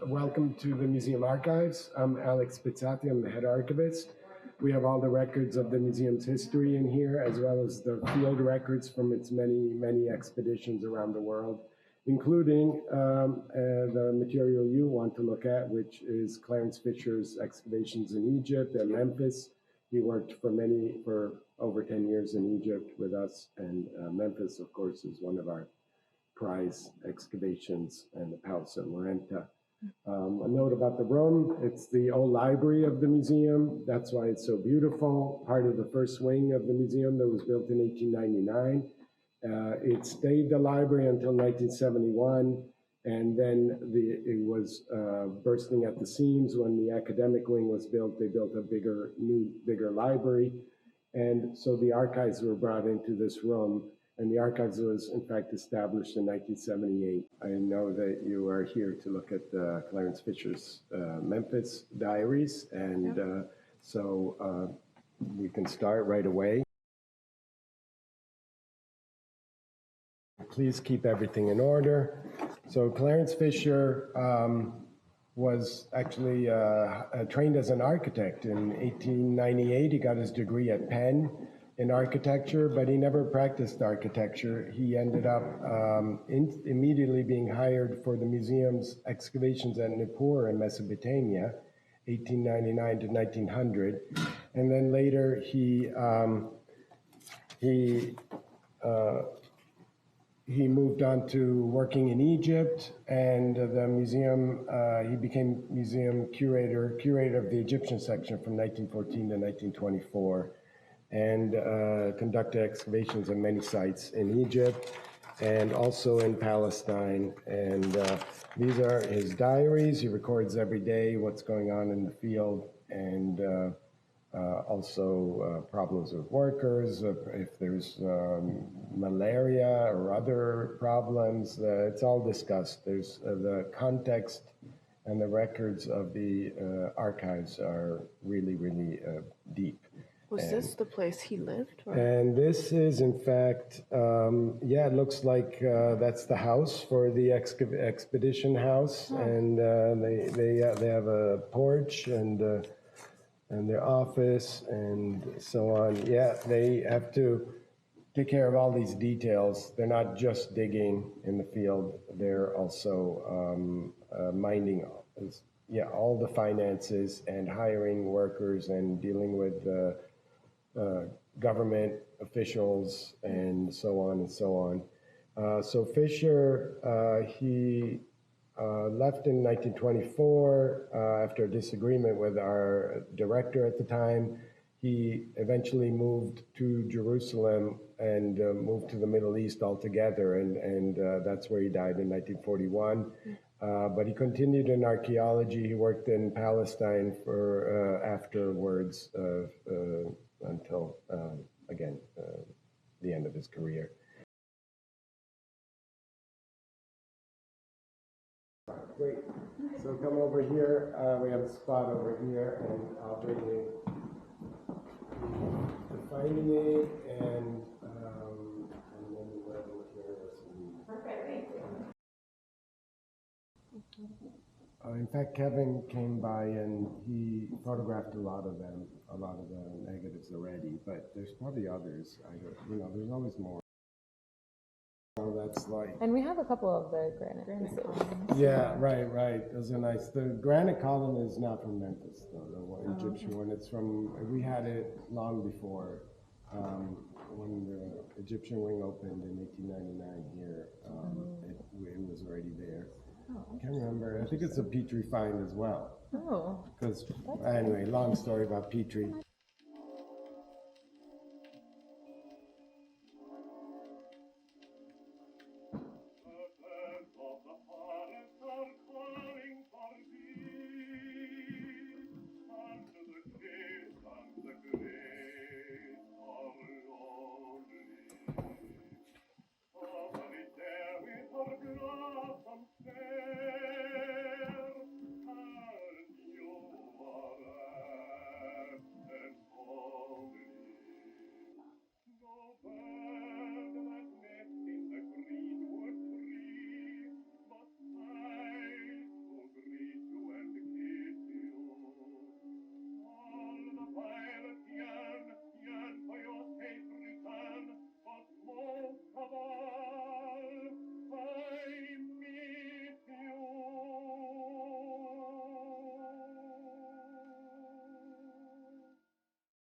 Welcome to the Museum Archives. I'm Alex Pizzati, I'm the head archivist. We have all the records of the museum's history in here, as well as the field records from its many expeditions around the world, including the material you want to look at, which is Clarence Fisher's excavations in Egypt and Memphis. He worked for over 10 years in Egypt with us, and Memphis, of course, is one of our prize excavations, and the Palace of Lorenta. A note about the room: it's the old library of the museum. That's why it's so beautiful. Part of the first wing of the museum that was built in 1899. It stayed the library until 1971, and then it was bursting at the seams. When the academic wing was built, they built a bigger library, and so the archives were brought into this room. And the archives was, in fact, established in 1978. I know that you are here to look at Clarence Fisher's Memphis diaries, and so we can start right away. Please keep everything in order. So Clarence Fisher was actually trained as an architect. In 1898, he got his degree at Penn in architecture, but he never practiced architecture. He ended up immediately being hired for the museum's excavations at Nippur in Mesopotamia, 1899 to 1900. And then later he moved on to working in Egypt, and the museum, he became museum curator of the Egyptian section from 1914 to 1924. And conducted excavations in many sites in Egypt and also in Palestine. And these are his diaries. He records every day what's going on in the field, and also problems with workers, if there's malaria or other problems. It's all discussed. There's the context and the records of the archives are really deep. Was this the place he lived? Or? And this is, in fact, yeah, it looks like that's the house for the expedition house, and they have a porch and their office and so on. Yeah, they have to take care of all these details. They're not just digging in the field; they're also minding, all the finances and hiring workers and dealing with government officials and so on and so on. So Fisher, he left in 1924 after a disagreement with our director at the time. He eventually moved to Jerusalem and moved to the Middle East altogether, and that's where he died in 1941. But he continued in archaeology. He worked in Palestine for afterwards until, again, the end of his career. Great. So come over here. We have a spot over here, and I'll bring you the finding aid, and then the web materials. Okay, thank you. In fact, Kevin came by and he photographed a lot of them, a lot of the negatives already, but there's probably others. There's always more. So that's like. And we have a couple of the granite pieces. Yeah, right. Those are nice. The granite column is not from Memphis, though. The Egyptian one. It's from. We had it long before, when the Egyptian wing opened in 1899 here. It was already there. I can't remember. I think it's a Petrie find as well. Oh. Because anyway, long story about Petrie.